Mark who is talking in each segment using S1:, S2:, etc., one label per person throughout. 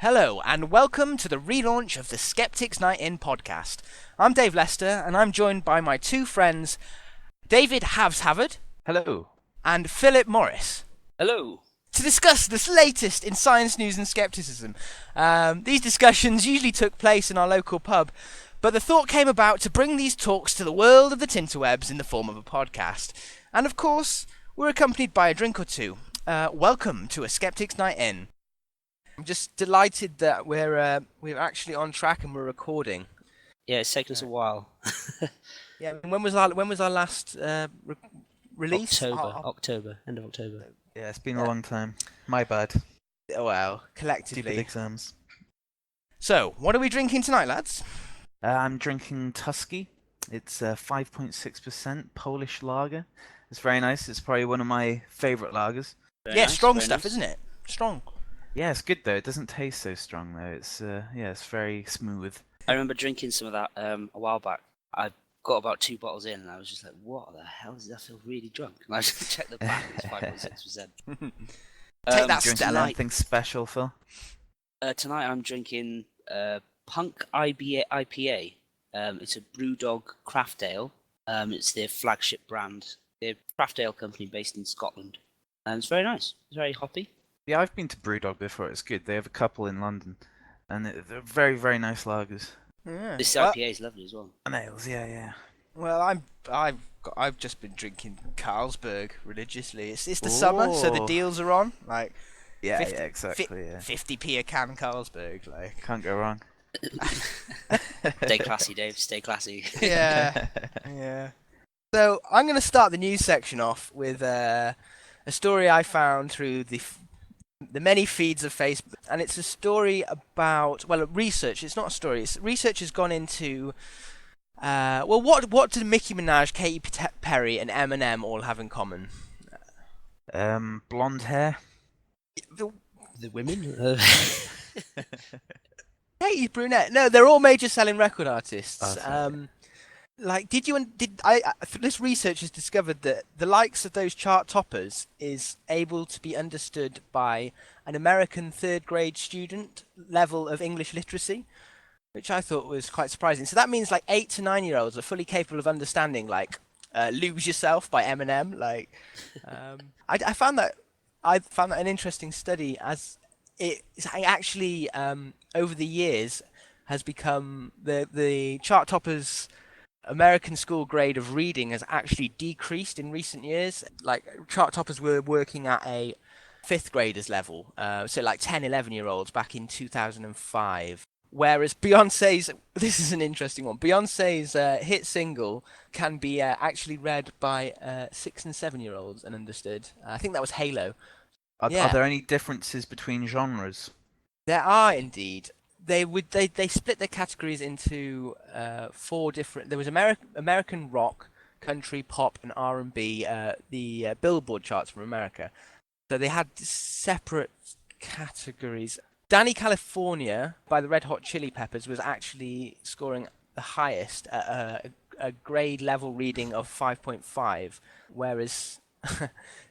S1: Hello, and welcome to the relaunch of the Skeptics Night In podcast. I'm Dave Lester, and I'm joined by my two friends, David Havz
S2: Hello.
S1: and Philip Morris,
S3: Hello.
S1: to discuss the latest in science news and skepticism. These discussions usually took place in our local pub, but the thought came about to bring these talks to the world of the tinterwebs in the form of a podcast. And of course, we're accompanied by a drink or two. Welcome to a Skeptics Night In. I'm just delighted that we're actually on track and we're recording.
S3: Yeah, it's taken us a while.
S1: Yeah, and when was our last release?
S3: October, end of October.
S2: Yeah, it's been a long time. My bad.
S1: Well,
S2: Stupid
S1: collectively.
S2: exams.
S1: So, what are we drinking tonight, lads?
S2: I'm drinking Tusky. It's 5.6% Polish lager. It's very nice. It's probably one of my favourite lagers.
S1: Yeah, strong stuff, isn't it? Strong.
S2: Yeah, it's good though. It doesn't taste so strong though. It's it's very smooth.
S3: I remember drinking some of that a while back. I got about 2 bottles in, and I was just like, "What the hell is that? I feel really drunk." And I just checked the back, it's 5.6%.
S1: Take that,
S2: Drinking
S1: Stella.
S2: anything special, Phil?
S3: Tonight I'm drinking Punk IPA. It's a Brewdog craft ale. It's their flagship brand. They're a craft ale company based in Scotland, and it's very nice. It's very hoppy.
S2: Yeah, I've been to Brewdog before. It's good. They have a couple in London, and they're very, very nice lagers.
S1: Yeah.
S3: This
S1: Well,
S3: IPA is lovely as well.
S2: And ales, yeah.
S1: well, I've just been drinking Carlsberg religiously. It's the summer, so the
S2: Ooh.
S1: deals are on. Like
S2: Yeah,
S1: 50
S2: yeah, exactly. Yeah,
S1: 50p a can Carlsberg. Like
S2: can't go wrong.
S3: Stay classy, Dave. Stay classy.
S1: yeah, yeah. So I'm going to start the news section off with a story I found through the many feeds of Facebook, and it's a story about research. It's not a story. It's research has gone into what do Nicki Minaj, Katy Perry, and Eminem all have in common?
S2: Blonde hair.
S3: The women.
S1: Katy brunette. No, they're all major selling record artists.
S2: Okay.
S1: This research has discovered that the likes of those chart toppers is able to be understood by an American third grade student level of English literacy, which I thought was quite surprising. So that means like 8 to 9-year-olds are fully capable of understanding like "Lose Yourself" by Eminem. Like, I found that an interesting study, as it's actually over the years has become the chart toppers. American school grade of reading has actually decreased in recent years. Like, chart toppers were working at a 5th graders level, so like 10, 11-year-olds back in 2005. Whereas Beyonce's, this is an interesting one, Beyonce's hit single can be actually read by 6 and 7-year-olds and understood. I think that was Halo.
S2: Are
S1: Yeah.
S2: there any differences between genres?
S1: There are indeed. They split their categories into 4 different. There was American rock, country, pop, and R&B. The Billboard charts from America. So they had separate categories. Danny California by the Red Hot Chili Peppers was actually scoring the highest at a grade level reading of 5.5, whereas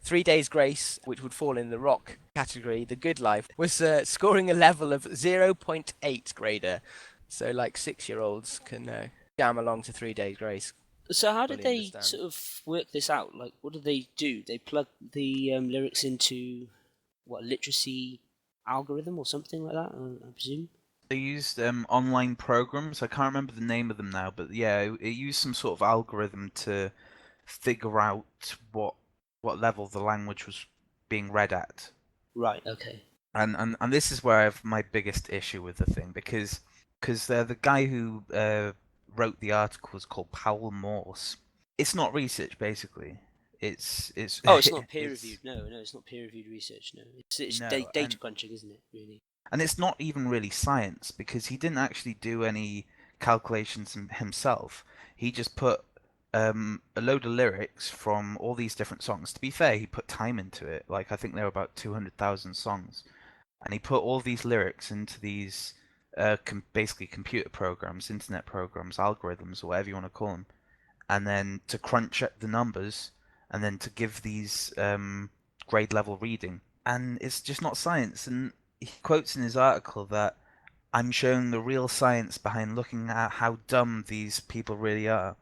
S1: 3 Days Grace, which would fall in the rock category, The Good Life, was scoring a level of 0.8 grader. So like 6-year-olds can jam along to 3 Days Grace.
S3: So how did
S1: Fully
S3: they
S1: understand.
S3: sort of work this out? Like, what do? They plug the lyrics into what, literacy algorithm or something like that, I presume?
S2: They used online programs. I can't remember the name of them now, but yeah, it used some sort of algorithm to figure out what level the language was being read at.
S3: Right. Okay.
S2: And this is where I have my biggest issue with the thing, because the guy who wrote the article is called Powell Morse. It's not research, basically. It's
S3: Oh, it's not peer reviewed. No, it's not peer reviewed research. No, it's
S2: No,
S3: data
S2: and-
S3: crunching, isn't it? Really.
S2: And it's not even really science, because he didn't actually do any calculations himself. He just put a load of lyrics from all these different songs. To be fair, he put time into it. Like, I think there were about 200,000 songs. And he put all these lyrics into these basically computer programs, internet programs, algorithms, or whatever you want to call them. And then to crunch the numbers, and then to give these grade level reading. And it's just not science. And he quotes in his article that I'm showing the real science behind looking at how dumb these people really are.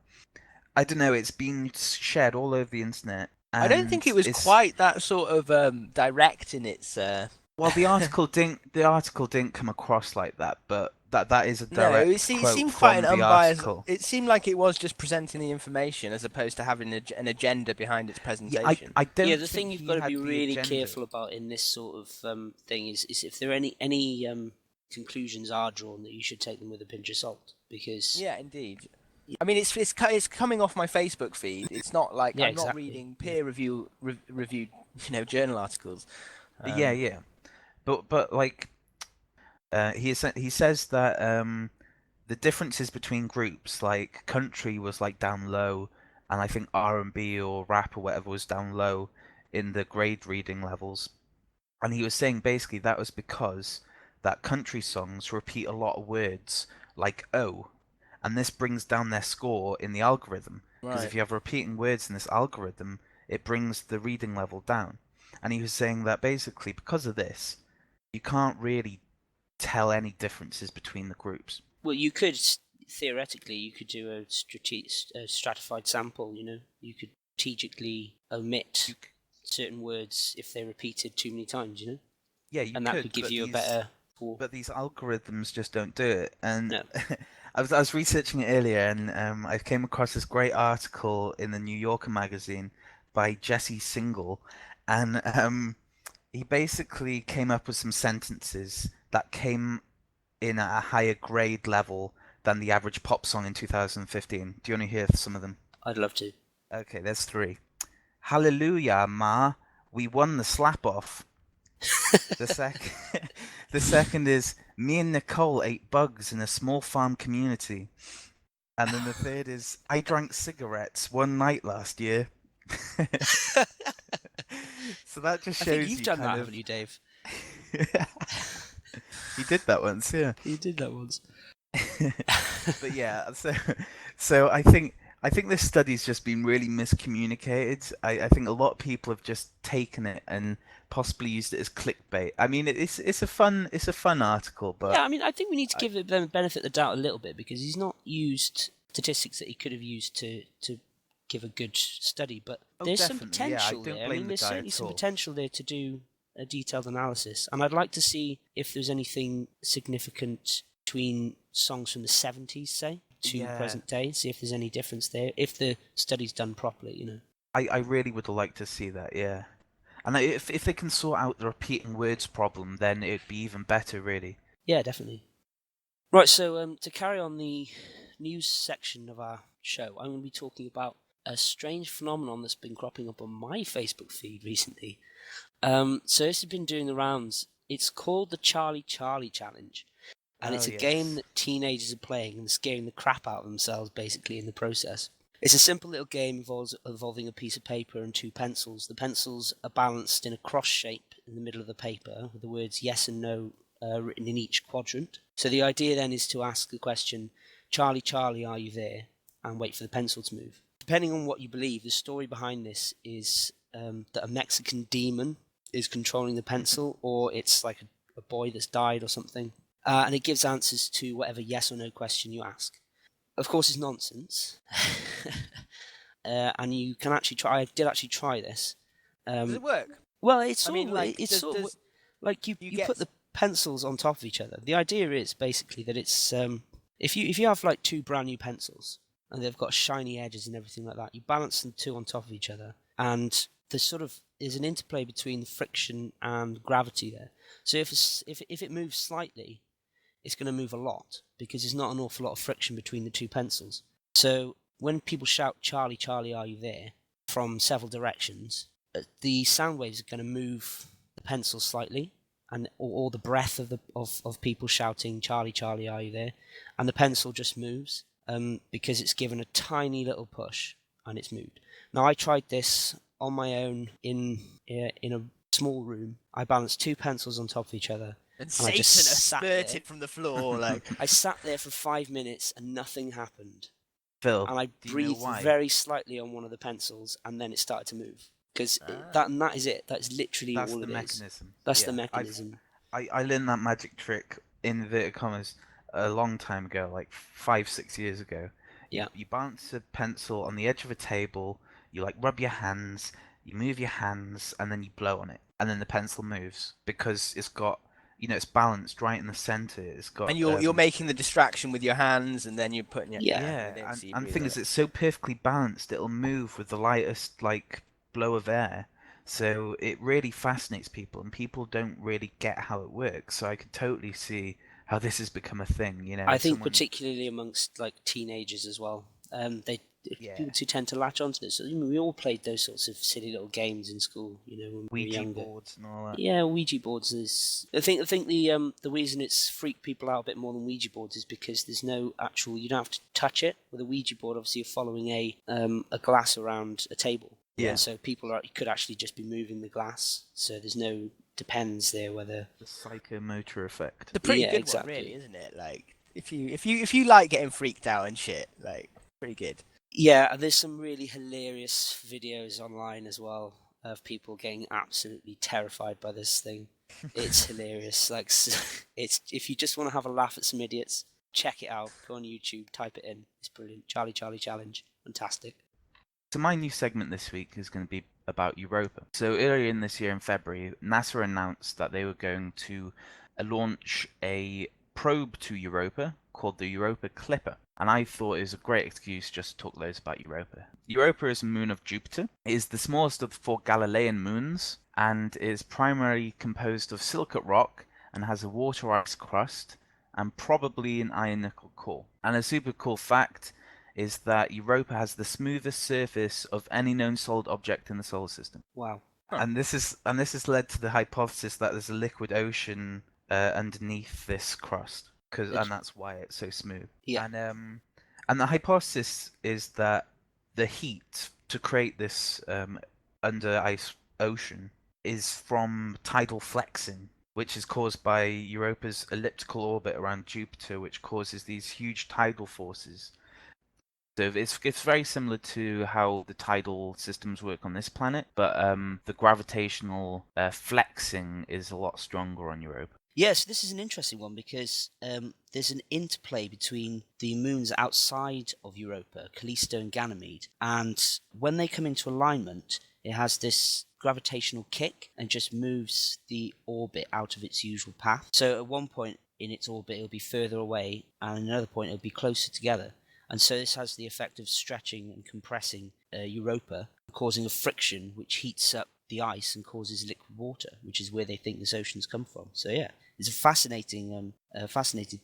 S2: I don't know. It's been shared all over the internet,
S1: I don't
S2: and
S1: think it was
S2: it's
S1: quite that sort of direct in its.
S2: well, the article didn't come across like that, but that is a
S1: No,
S2: direct
S1: it
S2: quote
S1: seemed quite an
S2: from the
S1: unbiased.
S2: article.
S1: It seemed like it was just presenting the information as opposed to having an agenda behind its
S2: Yeah, I
S1: presentation.
S2: I don't
S3: Yeah, the
S2: think
S3: thing you've
S2: he
S3: got to
S2: had
S3: be
S2: the
S3: really
S2: agenda.
S3: careful about in this sort of thing is if there are any conclusions are drawn, that you should take them with a pinch of salt, because
S1: Yeah, indeed. I mean, it's coming off my Facebook feed. It's not like
S3: yeah,
S1: I'm not
S3: exactly.
S1: reading reviewed journal articles.
S2: Yeah,
S1: Um,
S2: yeah, but like he says that the differences between groups, like country was like down low, and I think R&B or rap or whatever was down low in the grade reading levels. And he was saying basically that was because that country songs repeat a lot of words like "oh," and this brings down their score in the algorithm. Because
S1: right.
S2: if you have repeating words in this algorithm, it brings the reading level down. And he was saying that basically because of this, you can't really tell any differences between the groups.
S3: Well, you could theoretically you could do a stratified sample. You could strategically omit
S2: You,
S3: certain words if they're repeated too many times.
S2: yeah, you
S3: And that
S2: could,
S3: could give
S2: but
S3: you a
S2: these
S3: better score.
S2: but these algorithms just don't do it. And
S3: No.
S2: I was researching it earlier, and I came across this great article in the New Yorker magazine by Jesse Single, and he basically came up with some sentences that came in at a higher grade level than the average pop song in 2015. Do you want to hear some of them?
S3: I'd love to.
S2: Okay, there's three. Hallelujah, Ma, we won the slap off. The second, the second is me and Nicole ate bugs in a small farm community, and then the third is I drank cigarettes one night last year. So that just
S3: I think
S2: shows
S3: you've
S2: you
S3: done
S2: kind
S3: that,
S2: of.
S3: haven't you, Dave?
S2: He did that once, yeah.
S3: You did that once.
S2: But yeah, so I think this study's just been really miscommunicated. I think a lot of people have just taken it and possibly used it as clickbait. I mean, it's a fun article, but
S3: Yeah, I mean, I think we need to
S2: I,
S3: give the benefit of the doubt a little bit, because he's not used statistics that he could have used to give a good study. But
S2: oh,
S3: there's some
S2: definitely, yeah, I
S3: potential
S2: don't
S3: there. I
S2: blame
S3: mean,
S2: the
S3: there's
S2: guy
S3: certainly
S2: at
S3: some
S2: all.
S3: potential there to do a detailed analysis. And I'd like to see if there's anything significant between songs from the 70s, say, to
S2: Yeah,
S3: present day. See if there's any difference there, if the study's done properly.
S2: I really would like to see that, yeah. And if they can sort out the repeating words problem, then it'd be even better, really.
S3: Yeah, definitely. Right, so to carry on the news section of our show, I'm going to be talking about a strange phenomenon that's been cropping up on my Facebook feed recently. So this has been doing the rounds. It's called the Charlie Charlie Challenge, and it's
S2: Oh
S3: a game
S2: yes.
S3: that teenagers are playing and scaring the crap out of themselves, basically, in the process. It's a simple little game involving a piece of paper and two pencils. The pencils are balanced in a cross shape in the middle of the paper, with the words yes and no written in each quadrant. So the idea then is to ask the question, Charlie, Charlie, are you there? And wait for the pencil to move. Depending on what you believe, the story behind this is that a Mexican demon is controlling the pencil, or it's like a boy that's died or something. And it gives answers to whatever yes or no question you ask. Of course, it's nonsense. And you can actually try. I did actually try this.
S1: Does it work?
S3: Well, it's
S1: I mean, like,
S3: it's
S1: does,
S3: sort of
S1: does
S3: like you
S1: you get
S3: put the pencils on top of each other. The idea is basically that it's if you have like two brand new pencils and they've got shiny edges and everything like that, you balance the two on top of each other, and there's an interplay between the friction and gravity there. So if it moves slightly, it's going to move a lot because there's not an awful lot of friction between the two pencils. So when people shout "Charlie, Charlie, are you there?" from several directions, the sound waves are going to move the pencil slightly, and or the breath of people shouting "Charlie, Charlie, are you there?" and the pencil just moves because it's given a tiny little push and it's moved. Now I tried this on my own in a small room. I balanced two pencils on top of each other.
S1: and
S3: I
S1: Satan
S3: just sat there.
S1: spurted from the floor like
S3: I sat there for 5 minutes and nothing happened.
S2: Phil,
S3: And I
S2: do you know
S3: breathed
S2: why?
S3: very slightly on one of the pencils, and then it started to move. Because that is it. That's literally
S2: That's
S3: all
S2: the
S3: it is.
S2: mechanism.
S3: That's
S2: Yeah,
S3: the mechanism.
S2: I learned that magic trick in inverted commas a long time ago, like 5, 6 years ago.
S3: Yeah.
S2: You bounce a pencil on the edge of a table, you like rub your hands, you move your hands, and then you blow on it, and then the pencil moves because it's got, it's balanced right in the center. It's got
S1: And you're making the distraction with your hands, and then you're putting your
S3: Yeah.
S1: hand
S2: yeah,
S1: within,
S2: and
S1: so you
S2: and the
S1: breathe
S2: thing
S1: on
S2: is,
S1: it.
S2: it's so perfectly balanced. It'll move with the lightest like blow of air. So it really fascinates people, and people don't really get how it works. So I could totally see how this has become a thing.
S3: I think
S2: Someone,
S3: particularly amongst like teenagers as well. They
S2: yeah,
S3: People do tend to latch onto this. We all played those sorts of silly little games in school, when we were
S2: Ouija
S3: younger.
S2: boards and all that.
S3: Yeah, Ouija boards is. I think the reason it's freaked people out a bit more than Ouija boards is because there's no actual. You don't have to touch it with a Ouija board. Obviously, you're following a glass around a table.
S2: Yeah.
S3: And so you could actually just be moving the glass. So there's no depends there whether.
S2: The psychomotor effect.
S1: It's a pretty
S3: Yeah,
S1: good
S3: exactly.
S1: one, really, isn't it? Like, if you like getting freaked out and shit, like, pretty good.
S3: Yeah, and there's some really hilarious videos online as well of people getting absolutely terrified by this thing. It's hilarious. Like, it's if you just want to have a laugh at some idiots, check it out. Go on YouTube, type it in. It's brilliant. Charlie Charlie Challenge, fantastic.
S2: So my new segment this week is going to be about Europa. So earlier in this year, in February, NASA announced that they were going to launch a probe to Europa called the Europa Clipper. And I thought it was a great excuse just to talk loads about Europa. Europa is a moon of Jupiter. It is the smallest of the 4 Galilean moons and is primarily composed of silicate rock and has a water ice crust and probably an iron nickel core. And a super cool fact is that Europa has the smoothest surface of any known solid object in the solar system.
S3: Wow.
S1: Huh.
S2: And this has led to the hypothesis that there's a liquid ocean underneath this crust, and that's why it's so smooth.
S3: Yeah.
S2: And the hypothesis is that the heat to create this under ice ocean is from tidal flexing, which is caused by Europa's elliptical orbit around Jupiter, which causes these huge tidal forces. So it's very similar to how the tidal systems work on this planet, but the gravitational flexing is a lot stronger on Europa.
S3: Yes, this is an interesting one because there's an interplay between the moons outside of Europa, Callisto and Ganymede, and when they come into alignment, it has this gravitational kick and just moves the orbit out of its usual path. So at one point in its orbit, it'll be further away, and at another point, it'll be closer together. And so this has the effect of stretching and compressing Europa, causing a friction which heats up the ice and causes liquid water, which is where they think this ocean's come from. So yeah, it's a fascinating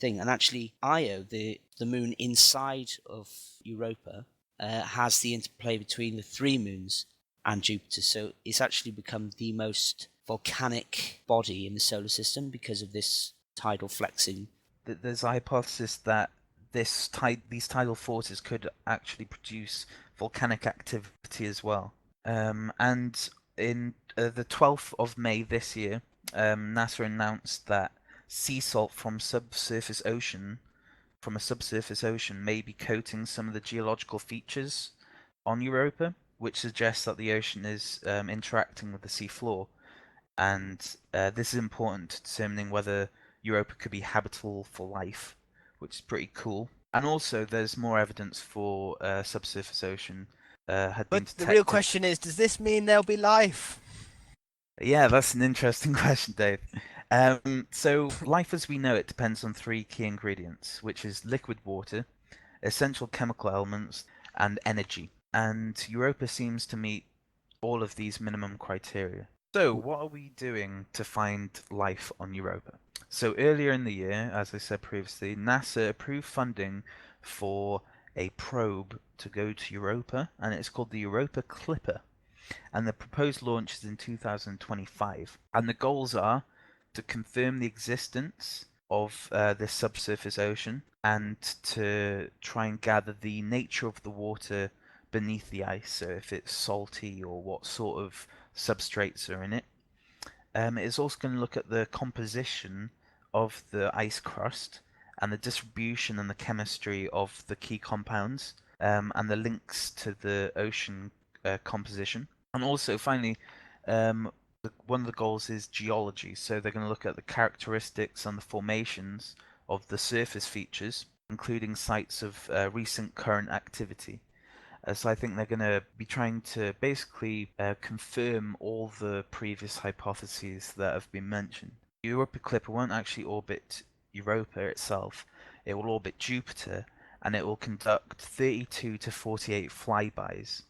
S3: thing. And actually, Io, the moon inside of Europa, has the interplay between the 3 moons and Jupiter. So it's actually become the most volcanic body in the solar system because of this tidal flexing.
S2: There's a hypothesis that these tidal forces could actually produce volcanic activity as well. And in the 12th of May this year, NASA announced that sea salt from a subsurface ocean may be coating some of the geological features on Europa, which suggests that the ocean is interacting with the seafloor. And this is important to determining whether Europa could be habitable for life, which is pretty cool. And also, there's more evidence for subsurface ocean had been
S1: But
S2: detected.
S1: the real question is, does this mean there'll be life?
S2: Yeah, that's an interesting question, Dave. So life as we know it depends on 3 key ingredients, which is liquid water, essential chemical elements, and energy. And Europa seems to meet all of these minimum criteria. So what are we doing to find life on Europa? So earlier in the year, as I said previously, NASA approved funding for a probe to go to Europa, and it's called the Europa Clipper. And the proposed launch is in 2025. And the goals are to confirm the existence of this subsurface ocean and to try and gather the nature of the water beneath the ice, so if it's salty or what sort of substrates are in it. It's also going to look at the composition of the ice crust and the distribution and the chemistry of the key compounds and the links to the ocean composition. And also, finally, one of the goals is geology, so they're going to look at the characteristics and the formations of the surface features, including sites of recent current activity. So I think they're going to be trying to basically confirm all the previous hypotheses that have been mentioned. Europa Clipper won't actually orbit Europa itself. It will orbit Jupiter, and it will conduct 32 to 48 flybys.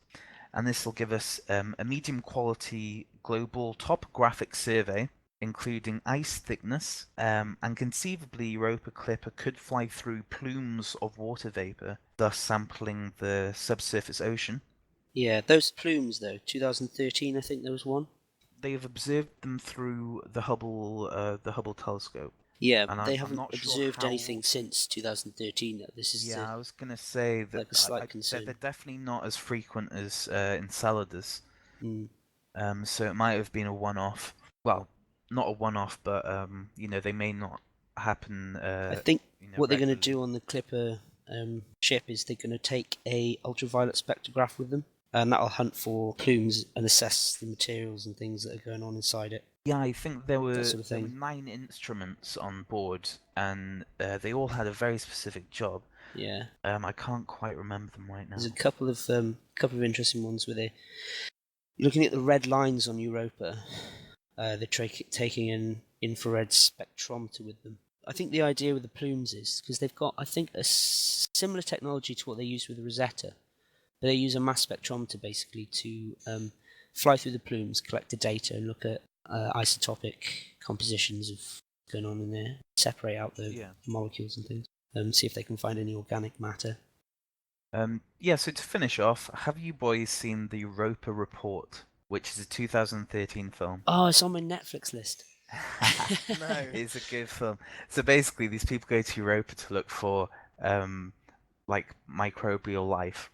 S2: And this will give us a medium quality global topographic survey, including ice thickness, and conceivably Europa Clipper could fly through plumes of water vapor, thus sampling the subsurface ocean.
S3: Yeah, those plumes though. 2013, I think there was one.
S2: They have observed them through the Hubble telescope.
S3: Yeah,
S2: And
S3: they
S2: I'm
S3: haven't
S2: not sure
S3: observed
S2: how...
S3: anything since 2013. Though. This is
S2: Yeah, I was gonna say that
S3: like a slight concern.
S2: they're definitely not as frequent as Enceladus.
S3: Mm.
S2: So it might have been a one-off. Well, not a one-off, but they may not happen.
S3: I think what they're going to
S2: regularly.
S3: do on the Clipper ship is they're going to take a ultraviolet spectrograph with them, and that'll hunt for plumes and assess the materials and things that are going on inside it.
S2: Yeah, I think there were
S3: Sort of
S2: 9 instruments on board, and they all had a very specific job.
S3: Yeah.
S2: I can't quite remember them right now.
S3: There's a couple of interesting ones where they're looking at the red lines on Europa. They're taking an infrared spectrometer with them. I think the idea with the plumes is because they've got, I think, a similar technology to what they use with the Rosetta. But they use a mass spectrometer basically to fly through the plumes, collect the data, and look at isotopic compositions of what's going on in there, separate out the molecules and things, see if they can find any organic matter.
S2: So to finish off, have you boys seen the Europa Report, which is a 2013 film?
S3: Oh, it's on my Netflix list.
S1: No.
S2: It's a good film. So basically, these people go to Europa to look for microbial life,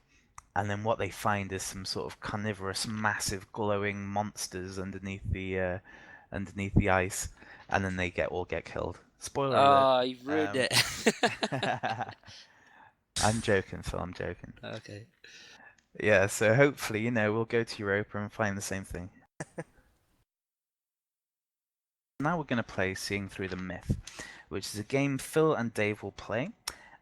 S2: and then what they find is some sort of carnivorous, massive, glowing monsters underneath the ice, and then they all get killed. Spoiler alert.
S3: Oh, you've ruined it.
S2: I'm joking, Phil. I'm joking.
S3: Okay.
S2: Yeah, so hopefully, we'll go to Europa and find the same thing. Now we're going to play Seeing Through the Myth, which is a game Phil and Dave will play,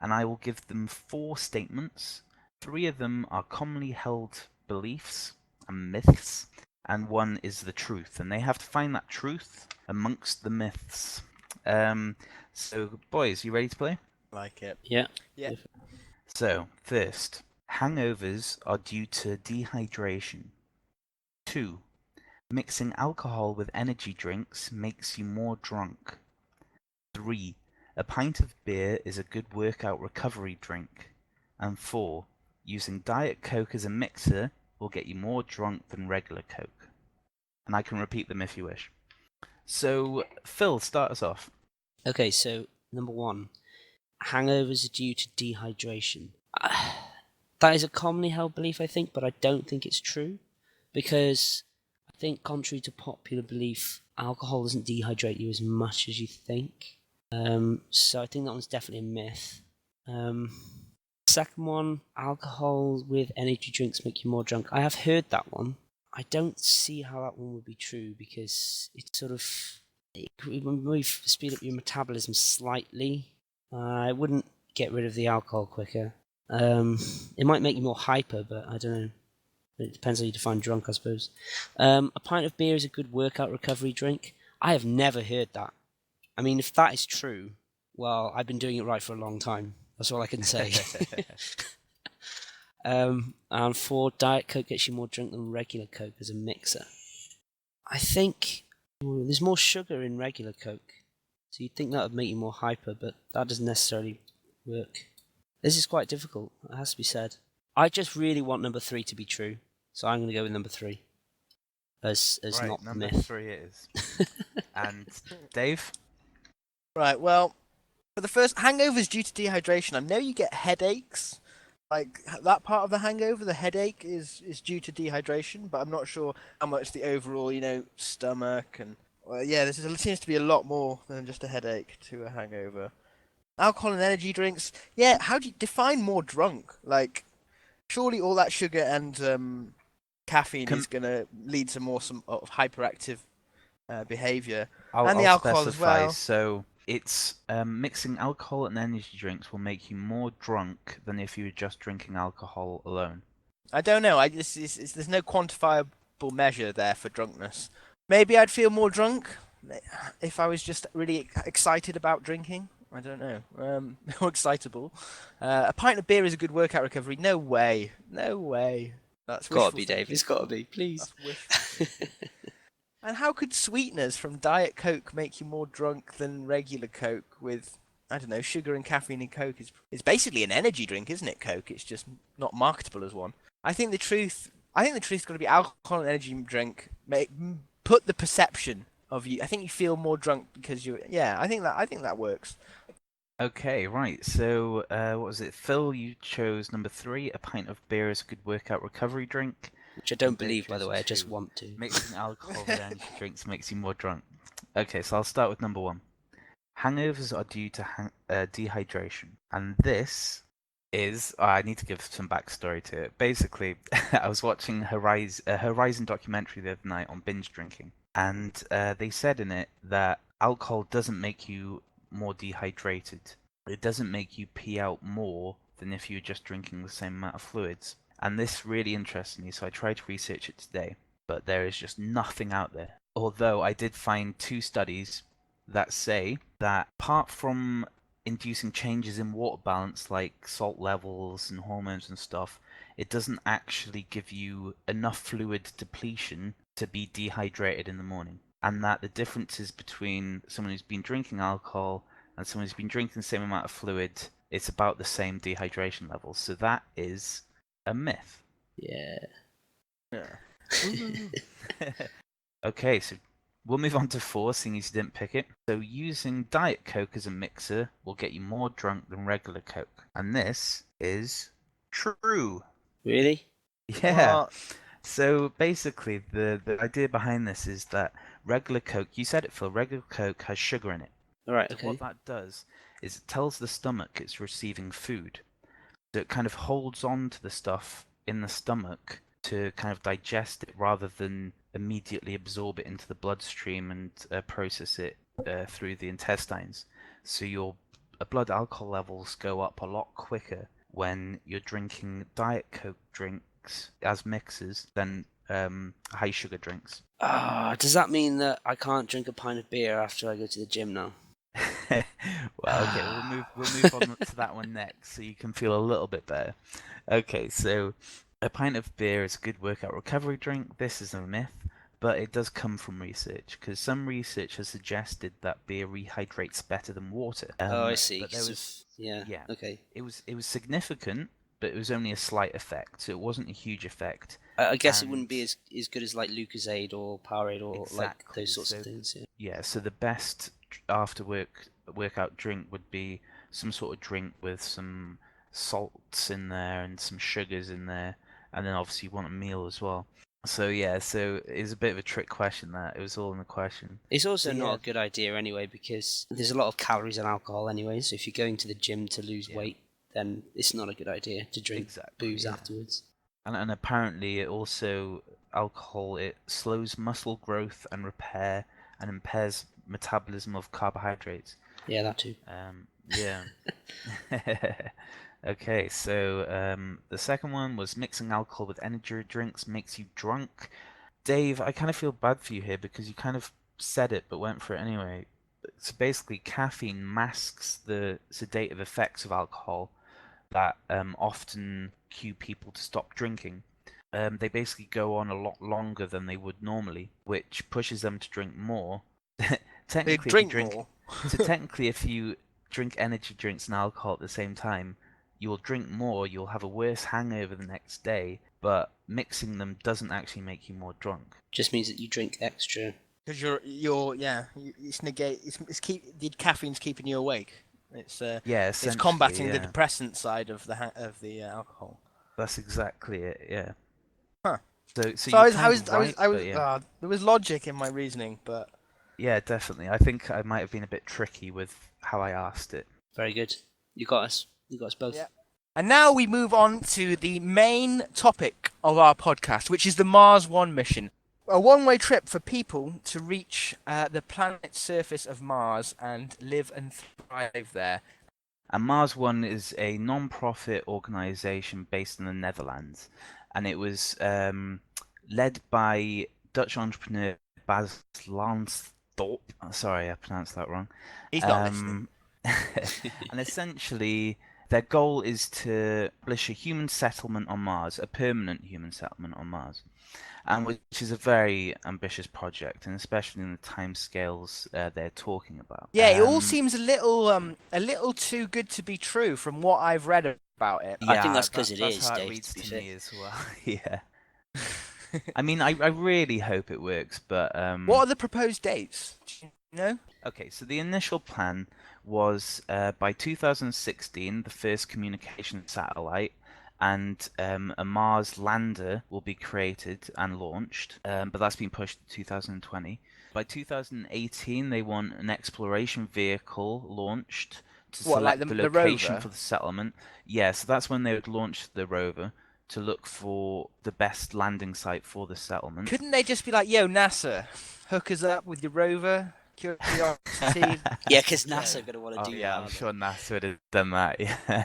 S2: and I will give them 4 statements. 3 of them are commonly held beliefs and myths, and 1 is the truth, and they have to find that truth amongst the myths. So, boys, you ready to play?
S1: Like it.
S3: Yeah.
S2: So, first, hangovers are due to dehydration. 2. Mixing alcohol with energy drinks makes you more drunk. 3. A pint of beer is a good workout recovery drink. And 4. Using Diet Coke as a mixer will get you more drunk than regular Coke. And I can repeat them if you wish. So, Phil, start us off.
S3: Okay, so number 1, hangovers are due to dehydration. That is a commonly held belief, I think, but I don't think it's true, because I think, contrary to popular belief, alcohol doesn't dehydrate you as much as you think. So I think that one's definitely a myth. Second one, alcohol with energy drinks make you more drunk. I have heard that one. I don't see how that one would be true, because it would speed up your metabolism slightly. It wouldn't get rid of the alcohol quicker. It might make you more hyper, but I don't know. It depends how you define drunk, I suppose. A pint of beer is a good workout recovery drink. I have never heard that. I mean, if that is true, well, I've been doing it right for a long time. That's all I can say. And 4, Diet Coke gets you more drunk than regular Coke as a mixer. I think there's more sugar in regular Coke, so you'd think that would make you more hyper, but that doesn't necessarily work. This is quite difficult, it has to be said. I just really want number 3 to be true, so I'm going to go with number 3 as
S2: right,
S3: not the
S2: number
S3: myth.
S2: 3 it is. And Dave?
S1: Right, well, for the first, hangovers due to dehydration. I know you get headaches. Like, that part of the hangover, the headache, is due to dehydration, but I'm not sure how much the overall, stomach and... Well, yeah, seems to be a lot more than just a headache to a hangover. Alcohol and energy drinks. Yeah, how do you define more drunk? Like, surely all that sugar and caffeine is going to lead to more hyperactive behaviour,
S2: I'll,
S1: and the
S2: I'll
S1: alcohol as
S2: specify.
S1: well.
S2: So it's mixing alcohol and energy drinks will make you more drunk than if you were just drinking alcohol alone.
S1: I don't know. There's no quantifiable measure there for drunkenness. Maybe I'd feel more drunk if I was just really excited about drinking. I don't know. More excitable. A pint of beer is a good workout recovery. No way. No way. That's
S3: Gotta
S1: wishful
S3: be, Dave.
S1: thinking.
S3: It's gotta be, please.
S1: That's wishful thinking. And how could sweeteners from Diet Coke make you more drunk than regular Coke with, I don't know, sugar and caffeine in Coke is basically an energy drink, isn't it, Coke? It's just not marketable as one. I think the truth's got to be alcohol and energy drink. Put the perception of you. I think you feel more drunk because you. Yeah, I think that works.
S2: Okay, right. So, what was it? Phil, you chose number 3. A pint of beer is a good workout recovery drink.
S3: Which I don't
S2: And Dave
S3: believe, by the
S2: chose
S3: way. I just
S2: 2.
S3: want to.
S2: Mixing alcohol with energy drinks makes you more drunk. Okay, so I'll start with number 1. Hangovers are due to dehydration, and this is. I need to give some backstory to it. Basically, I was watching a Horizon documentary the other night on binge drinking, and they said in it that alcohol doesn't make you more dehydrated. It doesn't make you pee out more than if you were just drinking the same amount of fluids. And this really interested me, so I tried to research it today, but there is just nothing out there. Although I did find 2 studies that say that apart from inducing changes in water balance like salt levels and hormones and stuff, it doesn't actually give you enough fluid depletion to be dehydrated in the morning. And that the differences between someone who's been drinking alcohol and someone who's been drinking the same amount of fluid, it's about the same dehydration levels. So that is a myth.
S3: Yeah.
S2: Okay, so we'll move on to 4, seeing as you didn't pick it. So using Diet Coke as a mixer will get you more drunk than regular Coke. And this is true.
S3: Really?
S2: Yeah.
S1: What?
S2: So basically, the idea behind this is that regular Coke, you said it, Phil, regular Coke has sugar in it.
S3: Alright,
S2: So
S3: okay.
S2: what that does is it tells the stomach it's receiving food. So it kind of holds on to the stuff in the stomach to kind of digest it rather than immediately absorb it into the bloodstream and process it through the intestines. So your blood alcohol levels go up a lot quicker when you're drinking Diet Coke drinks as mixers than high sugar drinks.
S3: Does that mean that I can't drink a pint of beer after I go to the gym now?
S2: Well, okay, we'll move on to that one next, so you can feel a little bit better. Okay, so a pint of beer is a good workout recovery drink. This is a myth, but it does come from research, because some research has suggested that beer rehydrates better than water.
S3: I see.
S2: But there
S3: 'cause
S2: was,
S3: yeah.
S2: yeah,
S3: Okay.
S2: it was significant, but it was only a slight effect, so it wasn't a huge effect.
S3: I guess it wouldn't be
S2: And
S3: as good as like Lucozade or Powerade or like
S2: exactly,
S3: those sorts
S2: so
S3: of things. Yeah.
S2: yeah, so the best after workout drink would be some sort of drink with some salts in there and some sugars in there, and then obviously you want a meal as well. So yeah, so it's a bit of a trick question that it was all in the question.
S3: It's also
S2: So,
S3: not
S2: yeah.
S3: a good idea anyway because there's a lot of calories in alcohol anyway. So if you're going to the gym to lose
S2: Yeah.
S3: weight, then it's not a good idea to drink
S2: Exactly,
S3: booze
S2: yeah.
S3: afterwards.
S2: And apparently it also alcohol it slows muscle growth and repair and impairs metabolism of carbohydrates.
S3: Yeah, that too.
S2: Yeah. Okay, so the second one was mixing alcohol with energy drinks makes you drunk. Dave, I kind of feel bad for you here because you kind of said it but went for it anyway. So basically, caffeine masks the sedative effects of alcohol that often cue people to stop drinking. They basically go on a lot longer than they would normally, which pushes them to drink more.
S1: They
S2: Technically,
S1: drink more.
S2: so technically, if you drink energy drinks and alcohol at the same time, you will drink more, you'll have a worse hangover the next day, but mixing them doesn't actually make you more drunk.
S3: Just means that you drink extra.
S1: Because the caffeine's keeping you awake. It's
S2: Yeah,
S1: it's
S2: essentially,
S1: combating the
S2: yeah.
S1: depressant side of the alcohol.
S2: That's exactly it, yeah.
S1: Huh.
S2: So
S1: So
S2: you're kind of right, but yeah.
S1: there was logic in my reasoning, but
S2: Yeah, definitely. I think I might have been a bit tricky with how I asked it.
S3: Very good. You got us. You got us both.
S1: yeah. And now we move on to the main topic of our podcast, which is the Mars One mission. a one-way trip for people to reach the planet's surface of Mars and live and thrive there.
S2: And Mars One is a non-profit organization based in the Netherlands, and it was led by Dutch entrepreneur Bas Lansdorp. Sorry, I pronounced that wrong.
S1: He's not listening.
S2: And essentially, their goal is to establish a human settlement on Mars, a permanent human settlement on Mars, and which is a very ambitious project, and especially in the timescales they're talking about.
S1: Yeah, it all seems a little too good to be true from what I've read about it.
S3: I think
S2: Yeah,
S3: that's because it
S2: that's
S3: is,
S2: how it
S3: Dave,
S2: reads
S3: to be
S2: to
S3: fair.
S2: me as well. Yeah. I mean, I really hope it works, but
S1: What are the proposed dates? Do you know?
S2: okay, so the initial plan was by 2016, the first communication satellite and a Mars lander will be created and launched, but that's been pushed to 2020. By 2018, they want an exploration vehicle launched to
S1: What, like
S2: select the
S1: the
S2: location
S1: rover?
S2: for the settlement. Yeah, so that's when they would launch the rover to look for the best landing site for the settlement.
S1: Couldn't they just be like, "Yo, NASA, hook us up with your rover, Curiosity"?
S3: Yeah, because NASA are going to want to
S2: Oh
S3: do
S2: yeah,
S3: that.
S2: I'm
S3: aren't
S2: sure NASA would have done that. Yeah.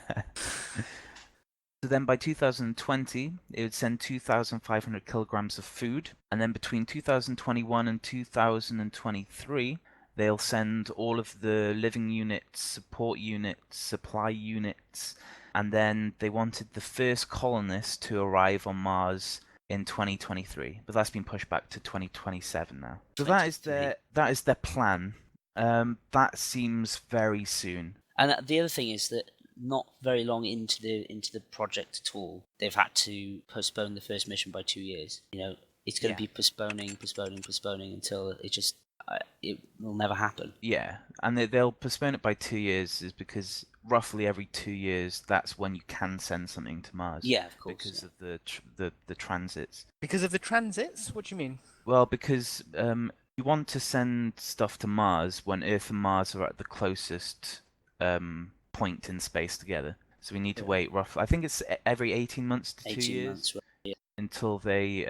S2: So then by 2020, it would send 2,500 kilograms of food, and then between 2021 and 2023, they'll send all of the living units, support units, supply units, and then they wanted the first colonists to arrive on Mars in 2023, but that's been pushed back to 2027 now. So that is
S3: 23.
S2: their plan. That seems very soon.
S3: And the other thing is that not very long into the project at all, they've had to postpone the first mission by 2 years. You know, it's going to
S2: Yeah.
S3: be postponing until it will never happen.
S2: Yeah, and they'll postpone it by 2 years is because roughly every 2 years that's when you can send something to Mars.
S3: Yeah, of course.
S2: Because
S3: Yeah.
S2: of the transits.
S1: Because of the transits? What do you mean?
S2: Well, because you want to send stuff to Mars when Earth and Mars are at the closest point in space together. So we need to
S1: Yeah.
S2: wait roughly. I think it's every 18 months to 2
S3: 18
S2: years
S3: months. Right? Yeah.
S2: until they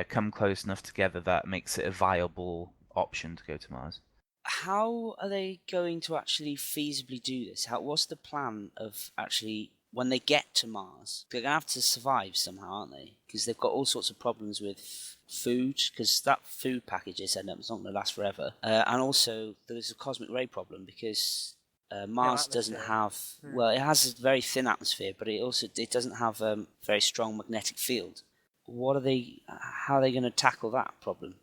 S2: come close enough together that makes it a viable option to go to Mars.
S3: How are they going to actually feasibly do this? What's the plan of actually when they get to Mars? They're going to have to survive somehow, aren't they? Because they've got all sorts of problems with food, because that food package they send up is not going to last forever. And also, there's a cosmic ray problem because Mars doesn't
S1: atmosphere.
S3: have. Well, it has a very thin atmosphere, but it doesn't have a very strong magnetic field. How are they going to tackle that problem?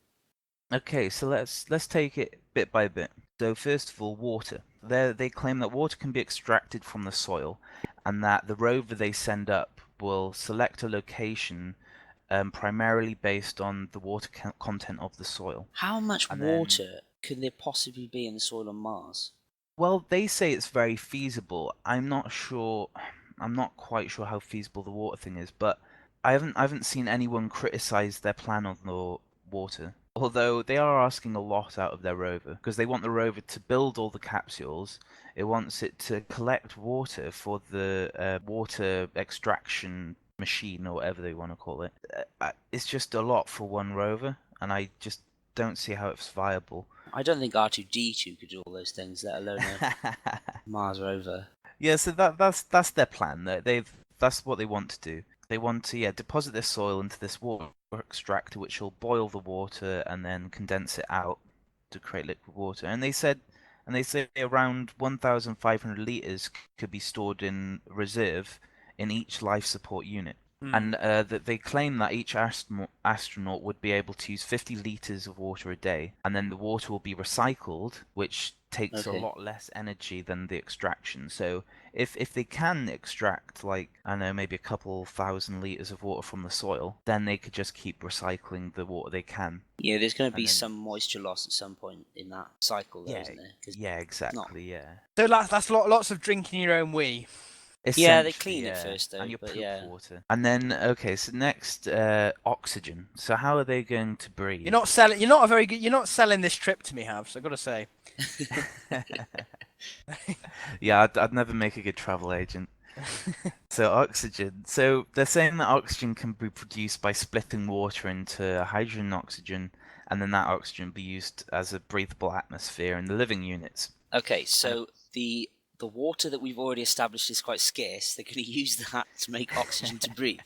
S2: Okay, so let's take it bit by bit. So first of all, water. They claim that water can be extracted from the soil, and that the rover they send up will select a location primarily based on the water content of the soil.
S3: How much
S2: And then-
S3: water could there possibly be in the soil on Mars?
S2: Well, they say it's very feasible. I'm not quite sure how feasible the water thing is, but I haven't seen anyone criticize their plan on the water. Although they are asking a lot out of their rover, because they want the rover to build all the capsules. It wants it to collect water for the water extraction machine, or whatever they want to call it. It's just a lot for one rover, and I just don't see how it's viable.
S3: I don't think R2D2 could do all those things, let alone a Mars rover.
S2: Yeah, so that's their plan. That's what they want to do. They want to deposit their soil into this water extractor, which will boil the water and then condense it out to create liquid water. And they say around 1,500 liters could be stored in reserve in each life support unit. And that they claim that each astronaut would be able to use 50 liters of water a day, and then the water will be recycled, which takes a lot less energy than the extraction. So if they can extract, like, I don't know, maybe a couple thousand liters of water from the soil, then they could just keep recycling the water they can.
S3: Yeah, there's going to be
S2: And then-
S3: some moisture loss at some point in that cycle, though, isn't there? 'Cause
S2: Yeah, exactly. Yeah.
S1: So that's lots of drinking your own wee.
S3: Yeah, they
S2: Essentially,
S3: clean it first, though,
S2: and your
S3: but
S2: poop
S3: yeah.
S2: water. And then, okay, so next, oxygen. So how are they going to breathe?
S1: You're not selling. You're not a very good. You're not selling this trip to me, Havz. I've got to say.
S2: Yeah, I'd never make a good travel agent. So oxygen. So they're saying that oxygen can be produced by splitting water into hydrogen and oxygen, and then that oxygen be used as a breathable atmosphere in the living units.
S3: Okay,
S2: And
S3: so the water that we've already established is quite scarce. They're going to use that to make oxygen to breathe.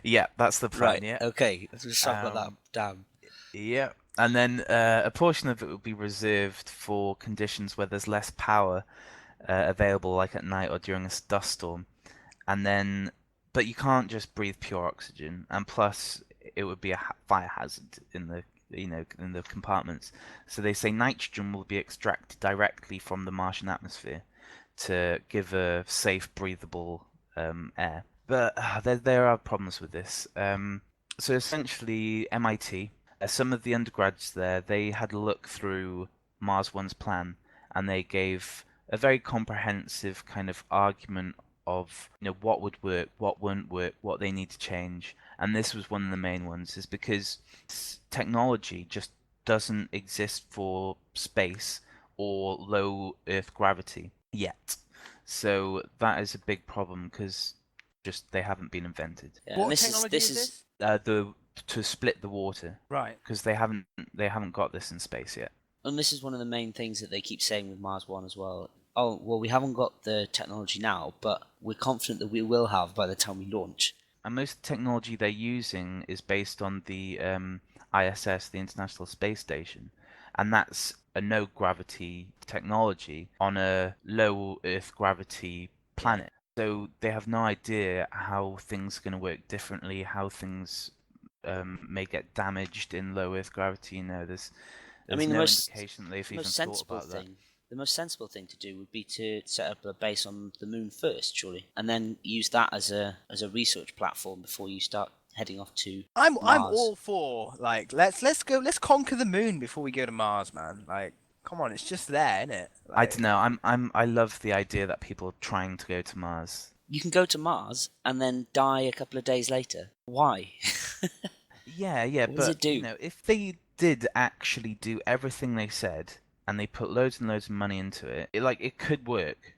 S2: yeah, that's the plan.
S3: Right.
S2: Yeah.
S3: Okay. Let's just talk about that.
S2: Um,
S3: Damn.
S2: yeah. And then a portion of it will be reserved for conditions where there's less power available, like at night or during a dust storm. And then, but you can't just breathe pure oxygen, and plus it would be a fire hazard in the in the compartments. So they say nitrogen will be extracted directly from the Martian atmosphere to give a safe, breathable air. But there are problems with this. So essentially, MIT, some of the undergrads there, they had a look through Mars One's plan, and they gave a very comprehensive kind of argument of what would work, what wouldn't work, what they need to change. And this was one of the main ones, is because technology just doesn't exist for space or low Earth gravity yet. So that is a big problem because just they haven't been invented.
S3: Yeah, and
S1: What
S3: this
S1: technology is
S3: is
S1: this?
S2: The to split the water
S1: Right.
S2: because they haven't got this in space yet.
S3: and this is one of the main things that they keep saying with Mars One as well. Oh, well, we haven't got the technology now, but we're confident that we will have by the time we launch.
S2: And most of the technology they're using is based on the ISS, the International Space Station, and that's a no gravity technology on a low Earth gravity planet. So they have no idea how things are going to work differently, how things may get damaged in low Earth gravity. There's
S3: I mean,
S2: no indication that they've
S3: the
S2: even
S3: most
S2: thought
S3: sensible
S2: about that.
S3: thing, the most sensible thing to do would be to set up a base on the moon first, surely, and then use that as a research platform before you start heading off to
S1: I'm
S3: Mars.
S1: all for like let's conquer the moon before we go to Mars, man. Like, come on, it's just there, isn't it?
S2: I
S1: Like,
S2: don't know. I love the idea that people are trying to go to Mars.
S3: You can go to Mars and then die a couple of days later. Why?
S2: Yeah,
S3: What does
S2: but
S3: it do?
S2: if they did actually do everything they said and they put loads and loads of money into it, it could work.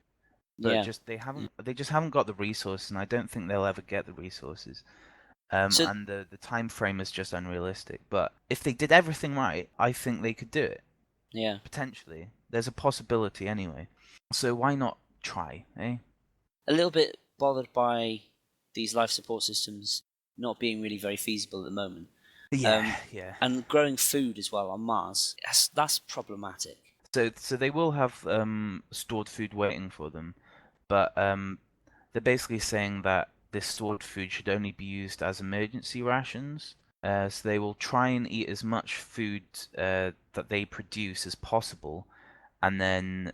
S2: But
S3: Yeah.
S2: just they just haven't got the resources, and I don't think they'll ever get the resources.
S3: So
S2: And the time frame is just unrealistic. But if they did everything right, I think they could do it.
S3: yeah,
S2: Potentially. There's a possibility anyway. So why not try, eh?
S3: a little bit bothered by these life support systems not being really very feasible at the moment.
S2: Yeah.
S3: And growing food as well on Mars, that's problematic.
S2: So they will have stored food waiting for them, but they're basically saying that this stored food should only be used as emergency rations. So they will try and eat as much food that they produce as possible, and then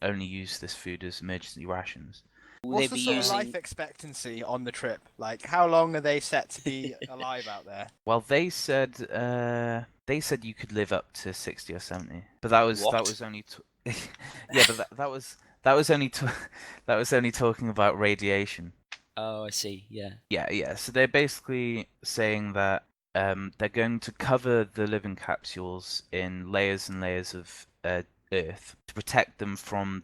S2: only use this food as emergency rations.
S3: Will they
S1: what's the
S3: be
S1: sort of
S3: using?
S1: life expectancy on the trip? Like, how long are they set to be alive out there?
S2: Well, they said you could live up to 60 or 70, but that was
S3: What?
S2: only yeah, but that was only that was only talking about radiation.
S3: Oh, I see. Yeah.
S2: Yeah. So they're basically saying that they're going to cover the living capsules in layers and layers of Earth to protect them from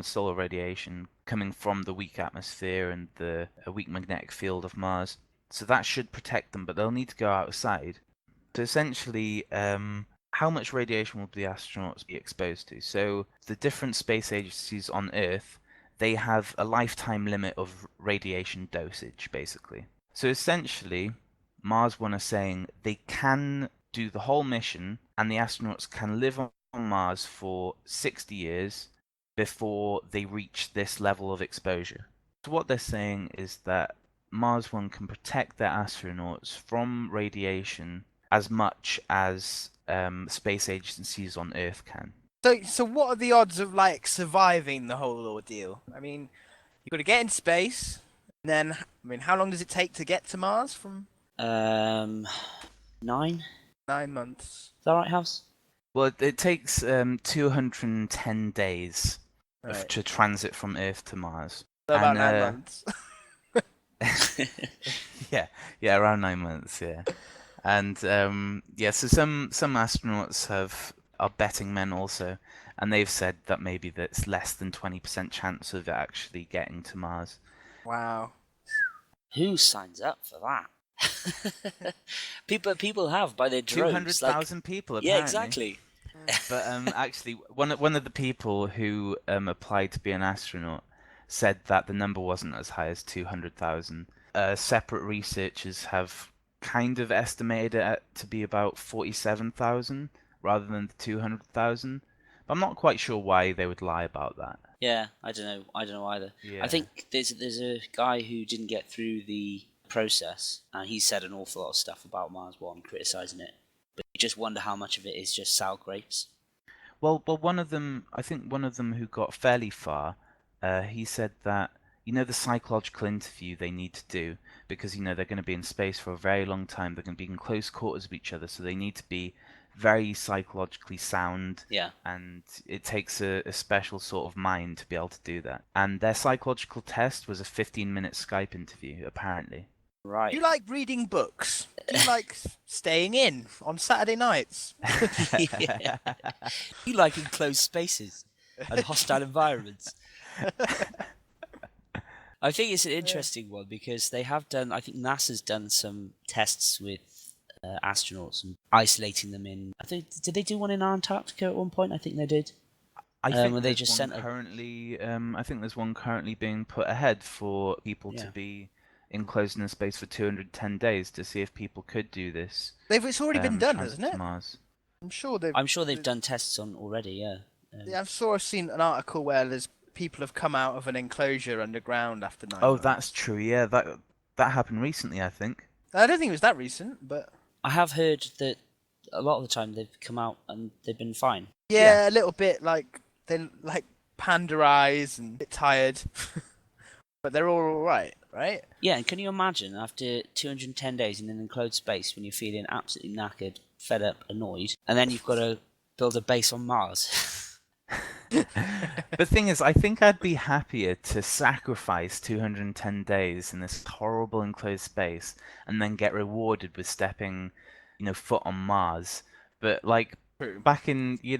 S2: solar radiation coming from the weak atmosphere and the weak magnetic field of Mars. So that should protect them, but they'll need to go outside. So essentially, how much radiation will the astronauts be exposed to? So the different space agencies on Earth, they have a lifetime limit of radiation dosage, basically. So essentially, Mars One are saying they can do the whole mission, and the astronauts can live on Mars for 60 years before they reach this level of exposure. So what they're saying is that Mars One can protect their astronauts from radiation as much as space agencies on Earth can.
S1: So what are the odds of like surviving the whole ordeal? I mean, you've got to get in space, and then I mean, how long does it take to get to Mars? From
S3: 9. Is
S1: 9 months.
S3: that right, Havz?
S2: Well, it takes 210 days
S1: Right.
S2: to transit from Earth to Mars.
S1: So about
S2: And
S1: 9 months.
S2: yeah, around 9 months, yeah. And so some astronauts have are betting men also, and they've said that maybe that's less than 20% chance of it actually getting to Mars.
S1: Wow.
S3: Who signs up for that? People have by their droves.
S2: 200,000 people
S3: Yeah,
S2: apparently.
S3: exactly.
S2: But actually, one of the people who applied to be an astronaut said that the number wasn't as high as 200,000. Separate researchers have kind of estimated it to be about 47,000 rather than the 200,000. But I'm not quite sure why they would lie about that.
S3: Yeah, I don't know. I don't know either.
S2: Yeah.
S3: I think there's a guy who didn't get through the process, and he said an awful lot of stuff about Mars One, criticizing it. But you just wonder how much of it is just sour grapes.
S2: Well, one of them, I think one of them who got fairly far, he said that, the psychological interview they need to do, because, they're going to be in space for a very long time, they're going to be in close quarters with each other, so they need to be very psychologically sound,
S3: Yeah.
S2: and it takes a special sort of mind to be able to do that. And their psychological test was a 15-minute Skype interview, apparently.
S3: Right.
S1: Do you like reading books? Do you like staying in on Saturday nights?
S3: Yeah. You like enclosed spaces and hostile environments. I think it's an interesting one because they have done. I think NASA's done some tests with astronauts and isolating them in. I think did they do one in Antarctica at one point? I think they did.
S2: I think
S3: Where they
S2: there's
S3: just
S2: one
S3: sent
S2: currently. I think there's one currently being put ahead for people to
S3: Yeah.
S2: be enclosed in a space for 210 days to see if people could do this.
S1: It's already been done,
S2: transit
S1: hasn't
S2: to
S1: it?
S2: Mars.
S1: I'm sure they've.
S3: I'm sure they've done tests on already. Yeah.
S1: Yeah, I've seen an article where there's people have come out of an enclosure underground after 9
S2: Oh,
S1: months.
S2: that's true. Yeah, that happened recently, I think.
S1: I don't think it was that recent, but
S3: I have heard that a lot of the time they've come out and they've been fine.
S1: yeah, a little bit like they like panda eyes and a bit tired, but they're all right, right?
S3: Yeah, and can you imagine after 210 days in an enclosed space when you're feeling absolutely knackered, fed up, annoyed, and then you've got to build a base on Mars?
S2: The thing is, I think I'd be happier to sacrifice 210 days in this horrible enclosed space and then get rewarded with stepping, foot on Mars. But like
S1: True.
S2: back in, in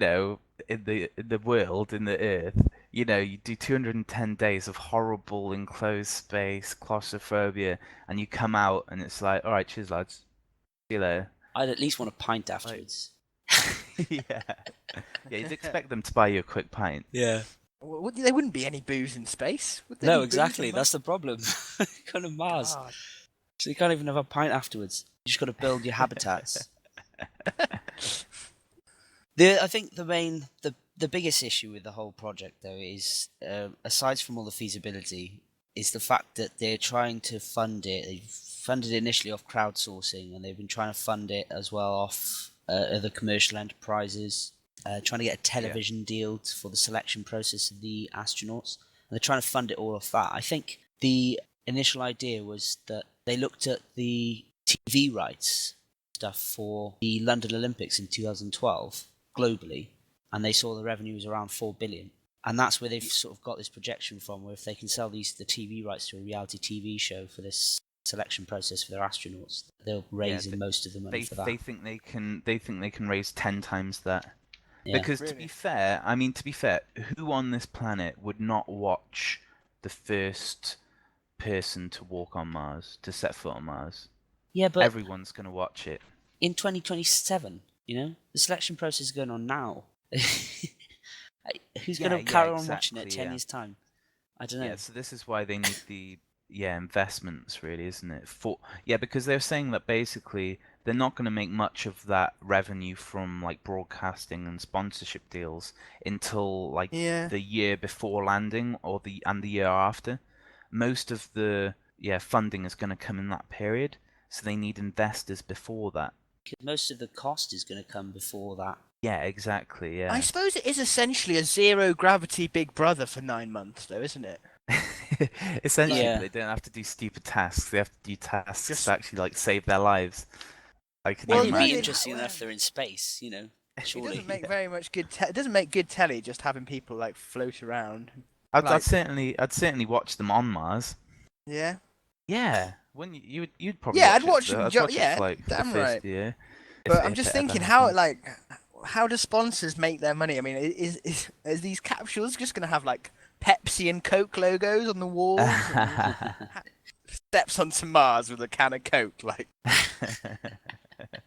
S2: the world, in the Earth, you do 210 days of horrible enclosed space, claustrophobia, and you come out and it's like, all right, cheers, lads. See you later.
S3: I'd at least want a pint afterwards.
S2: Yeah. Yeah, you'd expect them to buy you a quick pint.
S3: Yeah.
S1: Well, there wouldn't be any booze in space. Would there
S3: No,
S1: be booze
S3: exactly.
S1: on
S3: That's the problem. Kind of Mars.
S1: God.
S3: So you can't even have a pint afterwards. You just got to build your habitats. I think the biggest issue with the whole project, though, is aside from all the feasibility, is the fact that they're trying to fund it. They've funded it initially off crowdsourcing, and they've been trying to fund it as well off other commercial enterprises. Trying to get a television deal for the selection process of the astronauts, and they're trying to fund it all off that. I think the initial idea was that they looked at the TV rights stuff for the London Olympics in 2012 globally, and they saw the revenue was around 4 billion. And that's where they've sort of got this projection from, where if they can sell the TV rights to a reality TV show for this selection process for their astronauts, they'll raise in most of the money for that.
S2: They think they can raise 10 times that.
S3: Yeah.
S2: Because to be fair, who on this planet would not watch the first person to walk on Mars, to set foot on Mars?
S3: Yeah, but
S2: everyone's going to watch it.
S3: In 2027, the selection process is going on now. Who's going to carry on watching it 10 years' time? I don't know.
S2: Yeah, so this is why they need the investments, really, isn't it? Because they're saying that basically they're not going to make much of that revenue from like broadcasting and sponsorship deals until like the year before landing or the year after. Most of the funding is going to come in that period, so they need investors before that.
S3: Most of the cost is going to come before that.
S2: Yeah, exactly. Yeah.
S1: I suppose it is essentially a zero gravity Big Brother for 9 months, though, isn't it?
S2: Essentially, they don't have to do stupid tasks. They have to do tasks to actually like save their lives.
S3: It'd be interesting enough they're in space, Surely.
S1: It doesn't make very much good. It doesn't make good telly just having people like float around.
S2: I'd certainly watch them on Mars.
S1: Yeah.
S2: Yeah. When you'd probably
S1: I'd
S2: watch
S1: them.
S2: it for,
S1: Yeah,
S2: like,
S1: damn
S2: the first
S1: right.
S2: year.
S1: But I'm just thinking how how do sponsors make their money? I mean, is these capsules just going to have like Pepsi and Coke logos on the walls and steps onto Mars with a can of Coke, like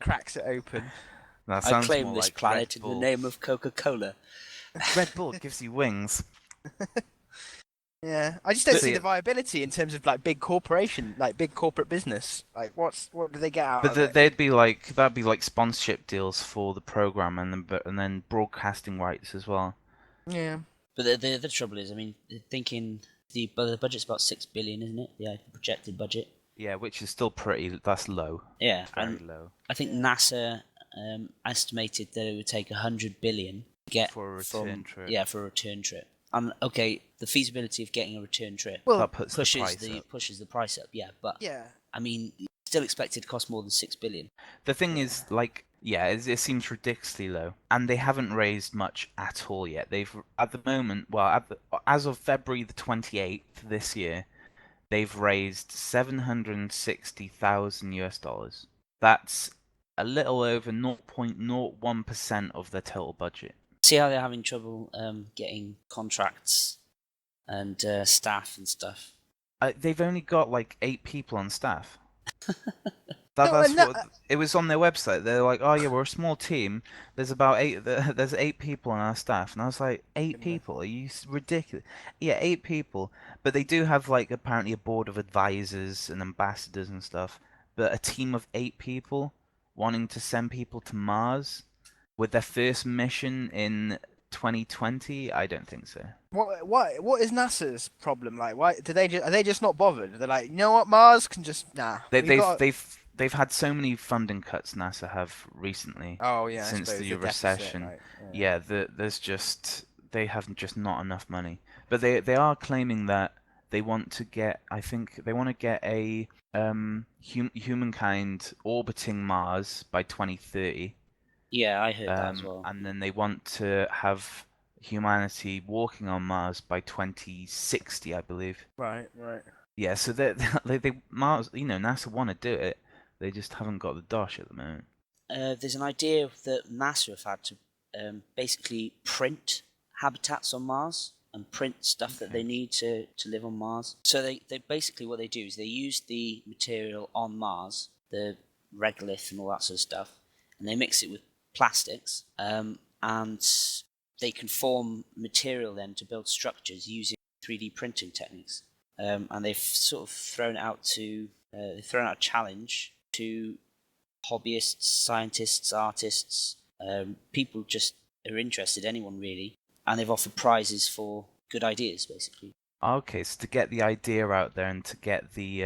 S1: cracks it open?
S2: That
S3: I
S2: sounds
S3: claim
S2: more
S3: this
S2: like
S3: planet
S2: Red
S3: in the
S2: Bull.
S3: name of Coca-Cola.
S2: Red Bull gives you wings.
S1: Yeah, I just don't see
S2: See,
S1: the viability in terms of like big corporation, like big corporate business. Like, what do they get out
S2: but
S1: of it?
S2: that'd be like sponsorship deals for the program and then broadcasting rights as well.
S1: Yeah.
S3: But the trouble is, I mean, thinking the budget's about 6 billion, isn't it? The projected budget.
S2: Yeah, which is still that's low.
S3: Yeah,
S2: It's very
S3: and
S2: low
S3: I think NASA estimated that it would take 100 billion to get
S2: for a return trip.
S3: yeah, for a return trip. And okay, the feasibility of getting a return trip
S1: Well,
S2: That puts the price up.
S3: pushes the price up. Yeah, but
S1: yeah.
S3: I mean, still expected to cost more than 6 billion.
S2: The thing
S1: Yeah.
S2: is, like, yeah, it seems ridiculously low, and they haven't raised much at all yet. They've, at the moment, as of February the 28th this year, they've raised 760,000 US dollars. That's a little over 0.01% of their total budget.
S3: See how they're having trouble getting contracts and staff and stuff.
S2: They've only got like 8 people on staff.
S1: No,
S2: That's
S1: no,
S2: what it was on their website. They're like, "Oh yeah, we're a small team. There's about 8. There's 8 people on our staff." And I was like, "8 people? Are you ridiculous?" Yeah, 8 people. But they do have like apparently a board of advisors and ambassadors and stuff. But a team of 8 people wanting to send people to Mars with their first mission in 2020, I don't think so.
S1: what is NASA's problem? Like, why are they just not bothered? They're like, you know what, Mars can just
S2: They,
S1: we
S2: they've
S1: got.
S2: they've had so many funding cuts NASA have recently
S1: Oh yeah, I
S2: since
S1: suppose
S2: the
S1: the deficit,
S2: recession.
S1: right?
S2: Yeah, there's just they have just not enough money. But they are claiming that they want to get I think they want to get a humankind orbiting Mars by 2030.
S3: Yeah, I heard that as well.
S2: And then they want to have humanity walking on Mars by 2060, I believe.
S1: Right, right.
S2: Yeah, so they Mars, NASA want to do it. They just haven't got the dosh at the moment.
S3: There's an idea that NASA have had to basically print habitats on Mars and print stuff that they need to live on Mars. So they basically what they do is they use the material on Mars, the regolith and all that sort of stuff, and they mix it with plastics, and they can form material then to build structures using 3D printing techniques. And they've sort of thrown out a challenge to hobbyists, scientists, artists, people just are interested, anyone really, and they've offered prizes for good ideas, basically.
S2: Okay, so to get the idea out there and to get the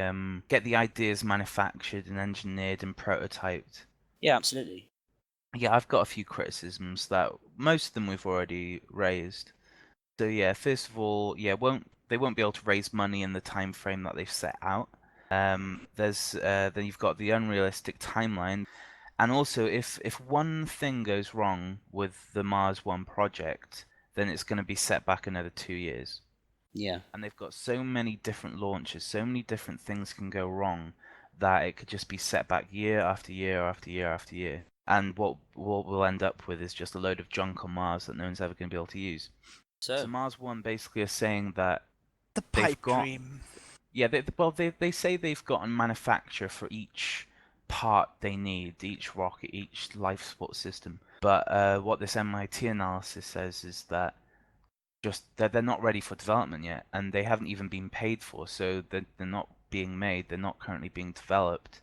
S2: ideas manufactured and engineered and prototyped.
S3: Yeah, absolutely.
S2: Yeah, I've got a few criticisms that most of them we've already raised. So yeah, first of all, yeah, they won't be able to raise money in the time frame that they've set out. Then you've got the unrealistic timeline, and also if one thing goes wrong with the Mars One project, then it's going to be set back another 2 years.
S3: Yeah.
S2: And they've got so many different launches, so many different things can go wrong that it could just be set back year after year after year after year. And what we'll end up with is just a load of junk on Mars that no one's ever going to be able to use. So Mars One basically is saying that
S1: The
S2: they've
S1: pipe
S2: got
S1: dream.
S2: yeah, they say they've got a manufacturer for each part they need, each rocket, each life support system. But what this MIT analysis says is that they're not ready for development yet, and they haven't even been paid for, so they're not being made. They're not currently being developed.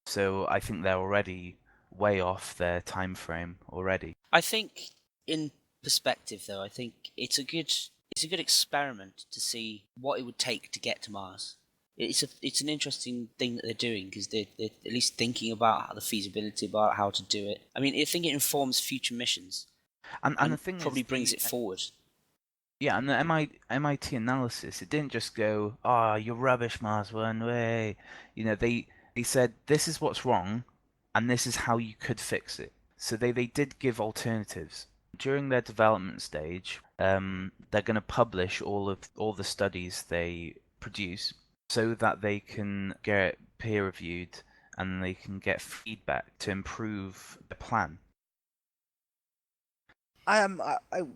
S2: So I think they're already way off their time frame already.
S3: I think, in perspective, though, I think it's a good experiment to see what it would take to get to Mars. It's an interesting thing that they're doing because they're at least thinking about the feasibility, about how to do it. I mean, I think it informs future missions
S2: And the thing
S3: probably
S2: is,
S3: brings it forward.
S2: yeah, and the MIT analysis, it didn't just go, "Oh, you're rubbish, Mars One way." They said this is what's wrong, and this is how you could fix it. So they did give alternatives during their development stage. They're going to publish all the studies they produce so that they can get peer reviewed and they can get feedback to improve the plan.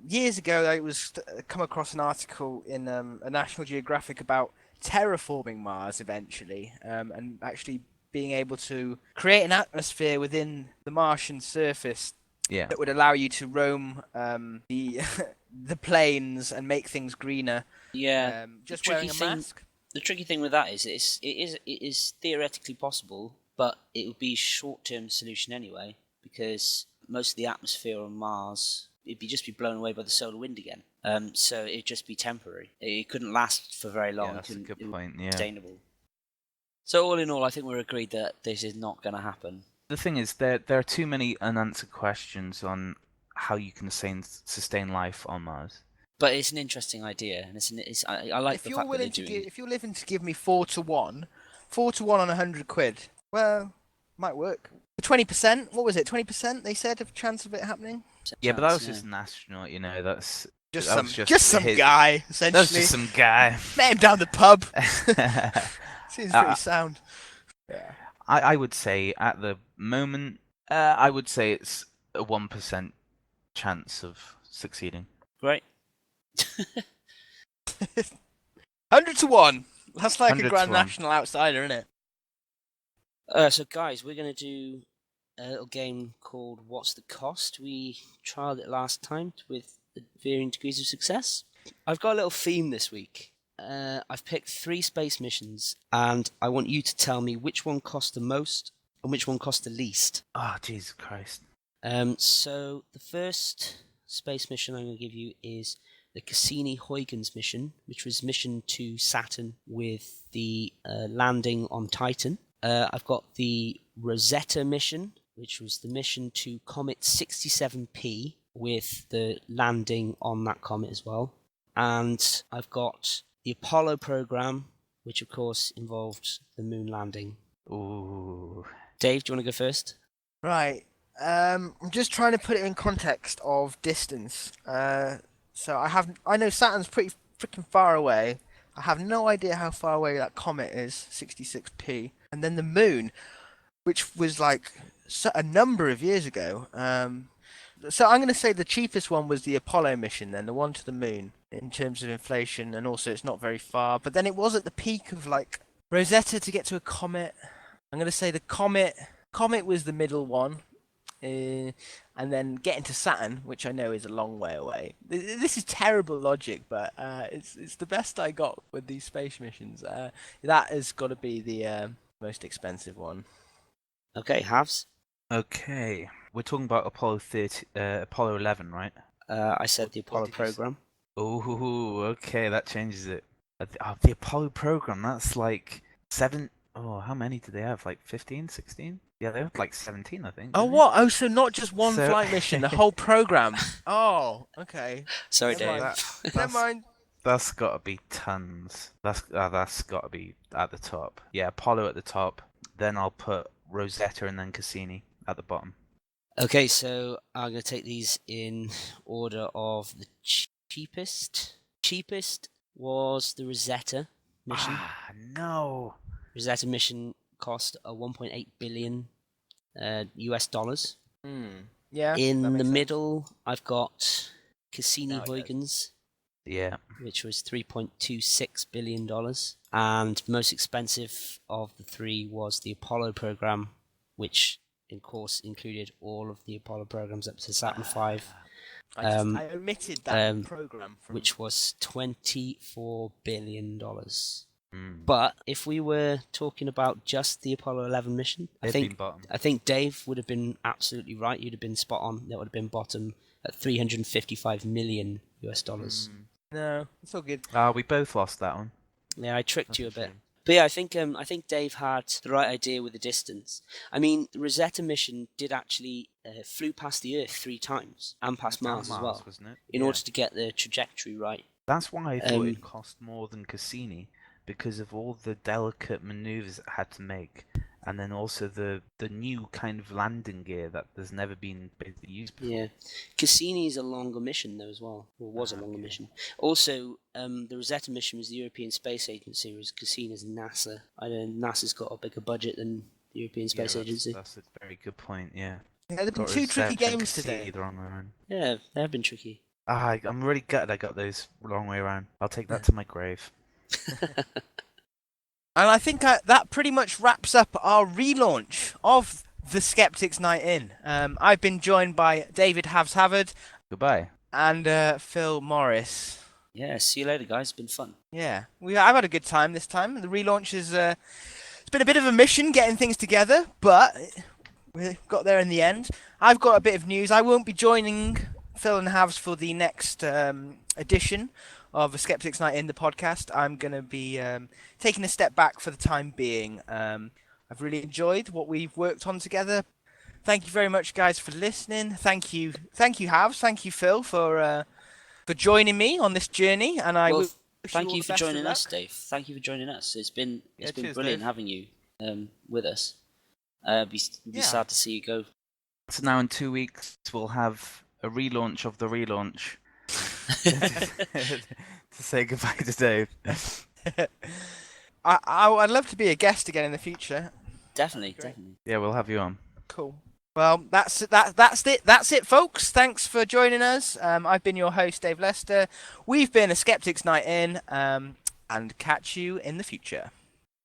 S1: Years ago, I was come across an article in a National Geographic about terraforming Mars eventually, and actually being able to create an atmosphere within the Martian surface
S2: Yeah.
S1: that would allow you to roam the the plains and make things greener.
S3: Yeah, the
S1: Just
S3: tricky
S1: wearing a
S3: thing,
S1: mask.
S3: the tricky thing with that is it is theoretically possible, but it would be a short-term solution anyway, because most of the atmosphere on Mars it'd just be blown away by the solar wind again. So it'd just be temporary. It couldn't last for very long.
S2: Yeah, that's a good
S3: It wouldn't
S2: point.
S3: be
S2: Yeah.
S3: sustainable. So all in all, I think we're agreed that this is not going to happen.
S2: The thing is, there are too many unanswered questions on how you can sustain life on Mars.
S3: But it's an interesting idea, and I like the fact that they're doing it.
S1: If you're willing to give me 4-1, 4-1 on £100, well, might work. 20%. What was it? 20%. They said of chance of it happening.
S2: Yeah, but that was
S3: Yeah.
S2: just an astronaut, you know. That's
S1: Just
S2: that
S1: some,
S2: was
S1: just some
S2: his-
S1: guy,
S2: That was
S1: essentially.
S2: just some guy.
S1: Met him down the pub. Seems pretty sound. Yeah.
S2: I would say at the moment, I would say it's a 1% chance of succeeding.
S3: Great.
S1: 100-1. That's like
S2: 100
S1: a
S2: to
S1: Grand
S2: 1.
S1: National outsider, isn't it?
S3: So guys, we're going to do a little game called What's the Cost? We trialed it last time with varying degrees of success. I've got a little theme this week. I've picked 3 space missions, and I want you to tell me which one cost the most and which one cost the least.
S2: Oh, Jesus Christ.
S3: So the first space mission I'm going to give you is the Cassini-Huygens mission, which was mission to Saturn with the landing on Titan. I've got the Rosetta mission, which was the mission to Comet 67P with the landing on that comet as well. And I've got the Apollo program, which of course involved the moon landing.
S2: Ooh.
S3: Dave, do you want to go first?
S1: Right. I'm just trying to put it in context of distance. So I know Saturn's pretty freaking far away. I have no idea how far away that comet is, 66P. And then the moon, which was like a number of years ago. So I'm going to say the cheapest one was the Apollo mission, then the one to the moon in terms of inflation, and also it's not very far. But then it was at the peak of like Rosetta to get to a comet. I'm going to say the comet was the middle one. And then getting to Saturn, which I know is a long way away. This is terrible logic, but it's the best I got with these space missions. That has got to be the most expensive one.
S3: Okay, Havz.
S2: Okay. We're talking about Apollo 11, right?
S3: I said the
S1: What
S3: Apollo
S1: did you say?
S3: program.
S2: Ooh, okay, that changes it. The Apollo program, that's like 7... Oh, how many did they have? Like 15, 16? Yeah, they had like 17, I think.
S1: Oh,
S2: didn't they?
S1: what? Oh, so not just one
S2: So-
S1: flight mission, the whole program. Oh, okay.
S3: Sorry,
S1: Never
S3: Dave.
S1: mind. Never mind.
S2: That's got to be tons. That's got to be at the top. Yeah, Apollo at the top. Then I'll put Rosetta and then Cassini at the bottom.
S3: Okay, so I'm going to take these in order of the cheapest. Cheapest was the Rosetta mission.
S2: Ah, no.
S3: Rosetta mission cost 1.8 billion US dollars.
S1: Yeah.
S3: In
S1: that
S3: the
S1: makes sense.
S3: middle, I've got
S1: Now it
S3: Cassini-Huygens,
S2: Yeah.
S3: which was $3.26 billion. And most expensive of the 3 was the Apollo program, which, of course, included all of the Apollo programs up to Saturn V,
S1: I omitted that program from.
S3: which was $24 billion.
S2: Mm.
S3: But if we were talking about just the Apollo 11 mission, I
S2: They'd been
S3: think
S2: bottom.
S3: Dave would have been absolutely right. You'd have been spot on. That would have been bottom at 355 million US dollars.
S1: No, it's all good.
S2: We both lost that one.
S3: Yeah, I tricked
S2: That's
S3: you
S2: a
S3: a bit.
S2: shame.
S3: But yeah, I think Dave had the right idea with the distance. I mean, the Rosetta mission did actually flew past the Earth 3 times and past Mars as well,
S2: wasn't it?
S3: in
S2: Yeah.
S3: order to get the trajectory right.
S2: That's why I thought it
S3: Um,
S2: cost more than Cassini, because of all the delicate maneuvers it had to make, and then also the new kind of landing gear that there's never been basically used before.
S3: Yeah, Cassini is a longer mission though as well, or was a longer
S2: Okay.
S3: mission. Also, the Rosetta mission was the European Space Agency, whereas Cassini is NASA. I know NASA's got a bigger budget than the European Space
S2: Yeah,
S3: Agency.
S2: That's a very good point. Yeah.
S1: Yeah, there've been
S2: Got
S1: two tricky
S2: reception,
S1: games
S2: could see
S1: today.
S2: the wrong way around.
S3: Yeah, they have been tricky.
S2: I'm really gutted I got those wrong way around. I'll take that to my grave.
S1: And I think that pretty much wraps up our relaunch of the Skeptics Night In. I've been joined by David Havz
S2: Goodbye.
S1: and Phil Morris.
S3: Yeah, see you later, guys. It's been fun.
S1: Yeah, I've had a good time this time. The relaunch is it's been a bit of a mission getting things together, but we got there in the end. I've got a bit of news. I won't be joining Phil and Havz for the next edition of the Skeptics Night In the podcast. I'm going to be taking a step back for the time being. I've really enjoyed what we've worked on together. Thank you very much, guys, for listening. Thank you, Havz. Thank you, Phil, for joining me on this journey. And I wish
S3: thank
S1: all
S3: you
S1: the
S3: for
S1: best of
S3: joining
S1: luck.
S3: us, Dave. Thank you for joining us. It's been
S2: cheers,
S3: brilliant
S2: Dave.
S3: having you with us. Be
S1: Yeah.
S3: sad to see you go.
S2: So now in 2 weeks we'll have a relaunch of the relaunch to say goodbye to Dave.
S1: I'd love to be a guest again in the future.
S3: Definitely,
S1: Great.
S3: definitely.
S2: Yeah, we'll have you on.
S1: Cool. Well, that's it, folks. Thanks for joining us. I've been your host, Dave Lester. We've been a Skeptics Night In, and catch you in the future.